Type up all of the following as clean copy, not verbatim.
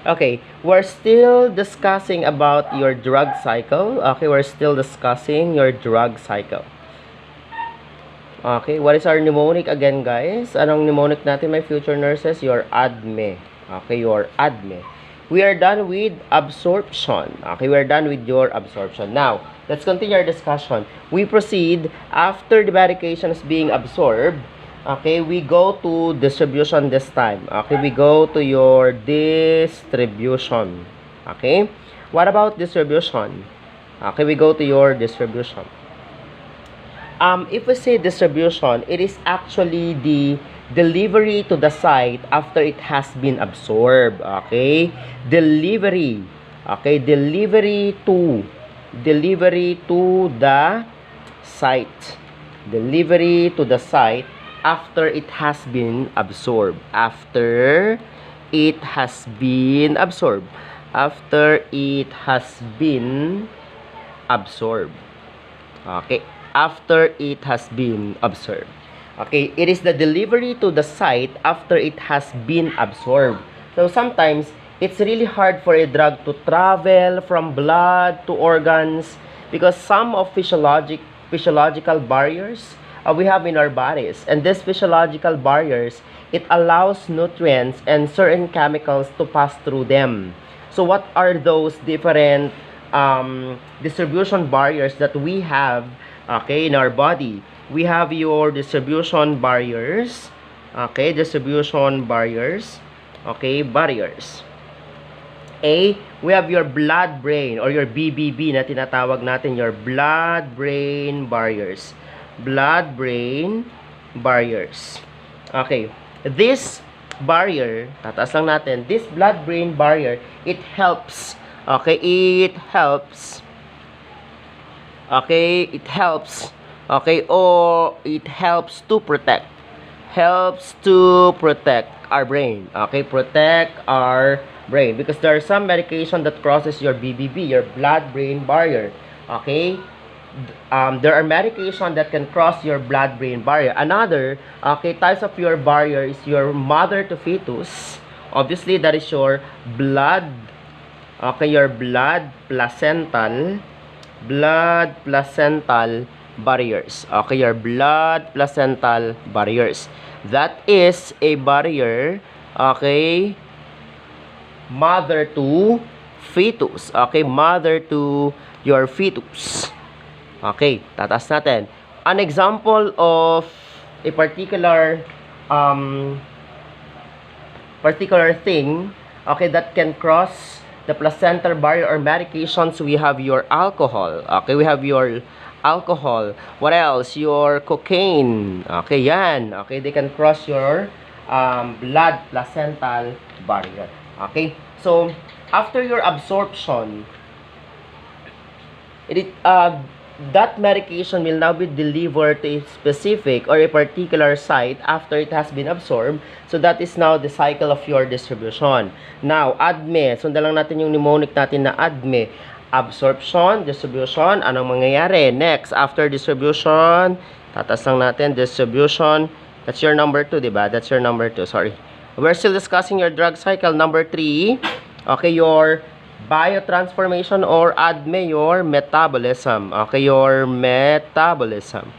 Okay, we're still discussing about your drug cycle. Okay, we're still discussing your drug cycle. Okay, what is our mnemonic again, guys? Anong mnemonic natin, my future nurses? Your ADME. Okay, your ADME. We are done with absorption. Okay, we are done with your absorption. Now, let's continue our discussion. We proceed after the medication is being absorbed. Okay, we go to distribution this time. Okay, we go to your distribution. Okay, what about distribution? Okay, we go to your distribution. If we say distribution, it is actually the delivery to the site after it has been absorbed. Okay, delivery. Okay, delivery to the site. Delivery to the site after it has been absorbed. After it has been absorbed. After it has been absorbed. Okay, after it has been absorbed. Okay, it is the delivery to the site after it has been absorbed. So sometimes it's really hard for a drug to travel from blood to organs because some of physiological barriers we have in our bodies, and these physiological barriers, it allows nutrients and certain chemicals to pass through them. So what are those different distribution barriers that we have, okay, in our body? We have your distribution barriers. Okay, distribution barriers. Okay, barriers. We have your blood-brain or your BBB na tinatawag natin, your blood-brain barriers. Blood-brain barriers. Okay, this barrier, tataas lang natin, this blood-brain barrier, it helps. Okay, it helps. Okay, it helps. Okay, or it helps to protect. Helps to protect our brain. Okay, protect our brain. Because there are some medication that crosses your BBB, your blood-brain barrier. Okay, there are medication that can cross your blood-brain barrier. Another, okay, types of your barrier is your mother to fetus. Obviously, that is your blood. Okay, your blood placental barriers. Okay, your blood placental barriers. That is a barrier, okay, mother to fetus. Okay, mother to your fetus. Okay, tatas natin. An example of a particular thing, okay, that can cross the placental barrier or medications, we have your alcohol. Okay, we have your alcohol. What else? Your cocaine. Okay, yan. Okay, they can cross your blood placental barrier. Okay, so after your absorption, that medication will now be delivered to a specific or a particular site after it has been absorbed. So that is now the cycle of your distribution. Now, ADME. Sundan lang natin yung mnemonic natin na ADME. Absorption, distribution. Anong mangyayari? Next, after distribution, tatas lang natin, distribution. That's your number 2, diba? That's your number 2, sorry. We're still discussing your drug cycle. Number 3, okay, your biotransformation or ADME, your metabolism. Okay, your metabolism.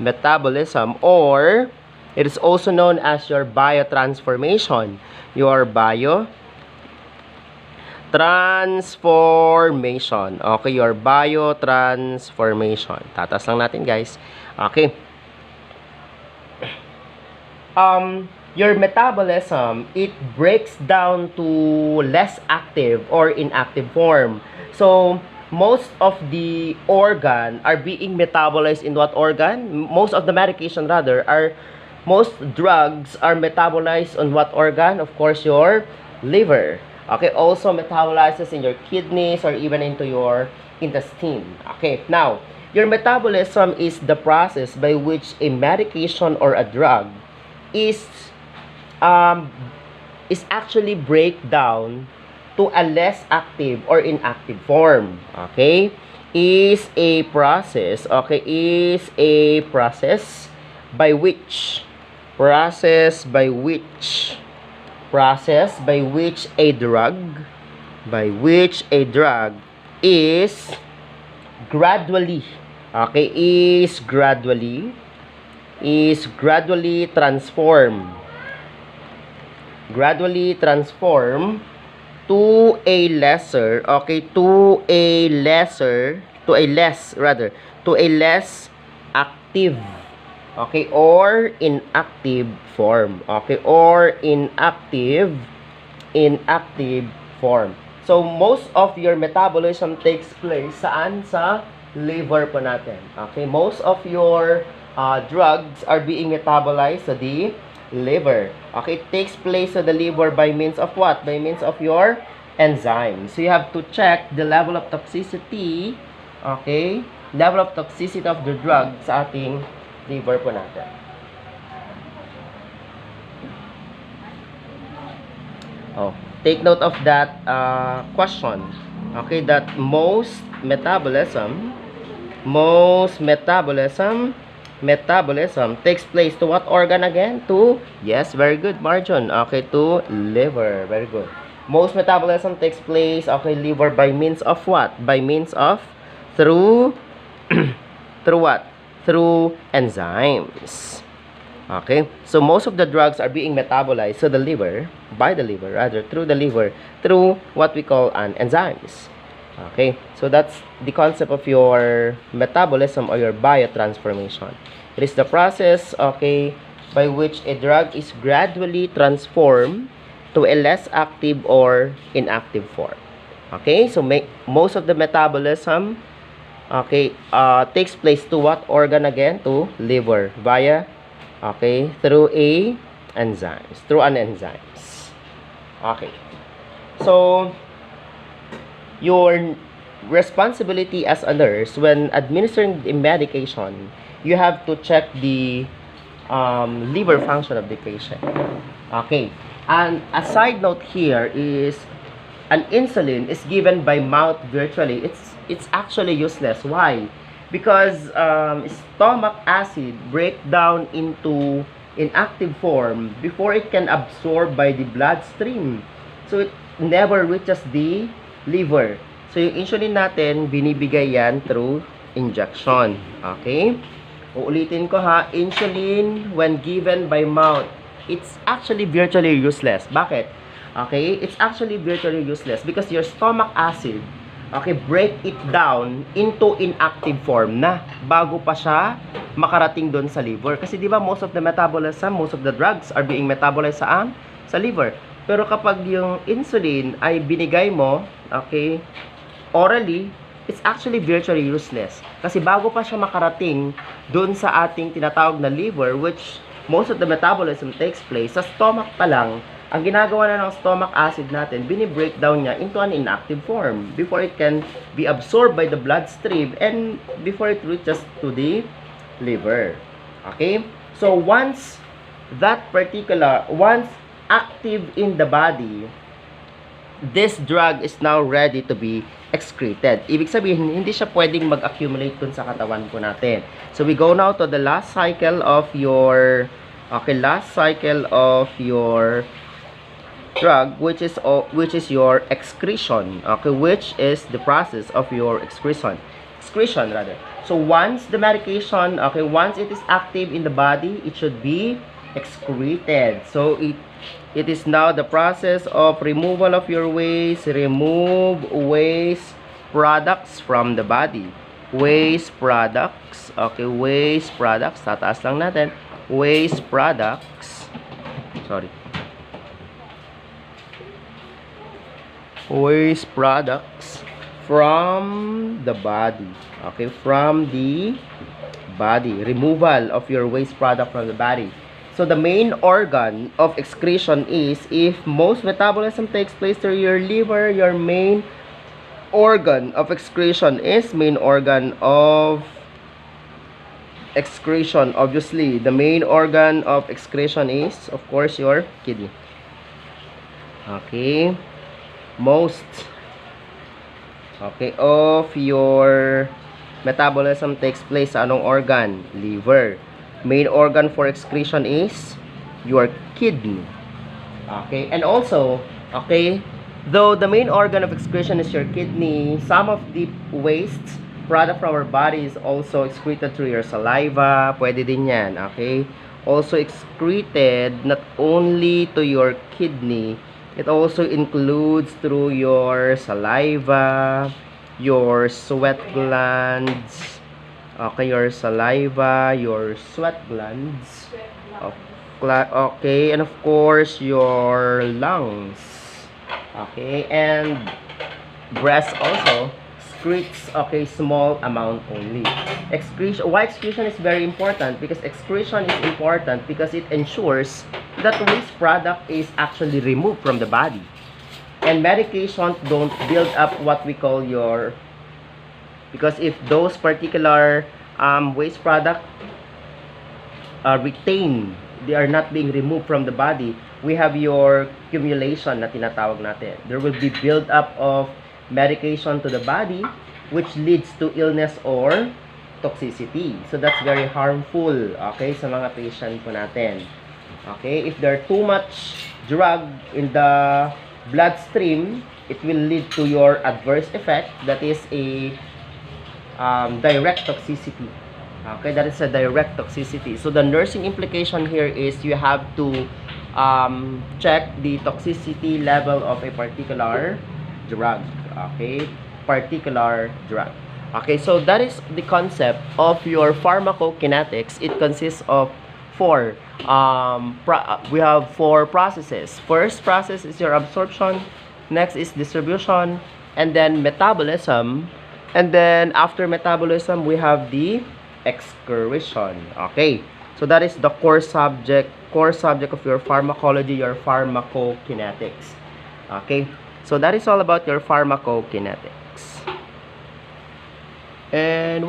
Metabolism, or it is also known as your biotransformation. Your biotransformation. Okay, your biotransformation. Tatas lang natin, guys. Okay. Your metabolism, it breaks down to less active or inactive form. So, most of the organ are being metabolized in what organ? Most of the medication rather most drugs are metabolized on what organ? Of course, your liver. Okay, also metabolizes in your kidneys or even into your intestine. Okay, now, your metabolism is the process by which a medication or a drug is actually break down to a less active or inactive form. Okay, is a process. Okay, is a process by which process by which a drug is gradually, okay, is gradually transformed to a lesser, okay, to a less active, okay, or inactive form, okay, or inactive form. So most of your metabolism takes place saan? Sa liver po natin, okay. Most of your drugs are being metabolized sa the liver, okay. It takes place sa the liver by means of what? By means of your enzymes. So you have to check the level of toxicity, okay, level of toxicity of the drug sa ating liver po natin. Oh, take note of that question, okay, that most metabolism takes place to what organ again? To, yes, very good, Marjon, okay, to liver, very good. Most metabolism takes place, okay, liver by means of what? By means of through through what? Through enzymes. Okay, so most of the drugs are being metabolized to the liver, through the liver, through what we call an enzymes. Okay, so that's the concept of your metabolism or your biotransformation. It is the process, okay, by which a drug is gradually transformed to a less active or inactive form. Okay, so most of the metabolism, okay, takes place to what organ again? To liver, via, okay, through an enzymes. Okay, so your responsibility as a nurse when administering the medication, you have to check the liver function of the patient. Okay, and a side note here is an insulin is given by mouth virtually. It's actually useless. Why? Because stomach acid break down into inactive form before it can absorb by the bloodstream. So it never reaches the liver. So yung insulin natin, binibigay yan through injection. Okay? Uulitin ko ha, insulin when given by mouth, it's actually virtually useless. Bakit? Okay? It's actually virtually useless because your stomach acid, okay, break it down into inactive form na bago pa siya makarating doon sa liver. Kasi di ba most of the metabolism, most of the drugs are being metabolized saan? Sa liver. Pero kapag yung insulin ay binigay mo, okay, orally, it's actually virtually useless. Kasi bago pa siya makarating doon sa ating tinatawag na liver, which most of the metabolism takes place sa stomach pa lang, ang ginagawa na ng stomach acid natin, bini-breakdown niya into an inactive form before it can be absorbed by the bloodstream and before it reaches to the liver. Okay? So once active in the body, this drug is now ready to be excreted. Ibig sabihin, hindi siya pwedeng mag-accumulate dun sa katawan po natin. So we go now to the last cycle of your drug, which is your excretion. Okay, which is the process of your excretion rather. So once the medication, okay, once it is active in the body, it should be excreted. So it is now the process of removal of your waste. Remove waste products from the body. Waste products, okay, waste products, tataas lang natin, waste products from the body. Okay, from the body. Removal of your waste product from the body. So the main organ of excretion is, if most metabolism takes place through your liver, your main organ of excretion is obviously the main organ of excretion is, of course, your kidney. Okay, most, okay, of your metabolism takes place sa anong organ? Liver. Main organ for excretion is your kidney. Okay, and also, okay, though the main organ of excretion is your kidney, some of the waste product from our body is also excreted through your saliva. Pwede din yan, okay? Also excreted not only to your kidney, it also includes through your saliva, your sweat glands, okay, your saliva, your sweat glands, okay, and of course your lungs, okay, and breast also excretes, okay, small amount only. Excretion, why excretion is very important? Because excretion is important because it ensures that waste product is actually removed from the body, and medications don't build up what we call your, because if those particular waste product retain, they are not being removed from the body, we have your accumulation na tinatawag natin. There will be build up of medication to the body, which leads to illness or toxicity. So that's very harmful, okay, sa mga patient po natin. Okay, if there are too much drug in the bloodstream, it will lead to your adverse effect, that is a direct toxicity. Okay, that is a direct toxicity. So the nursing implication here is you have to check the toxicity level of a particular drug. Okay, particular drug. Okay, so that is the concept of your pharmacokinetics. It consists of four. We have four processes. First process is your absorption. Next is distribution, and then metabolism. And then after metabolism, we have the excretion. Okay, so that is the core subject of your pharmacology, your pharmacokinetics. Okay, so that is all about your pharmacokinetics. And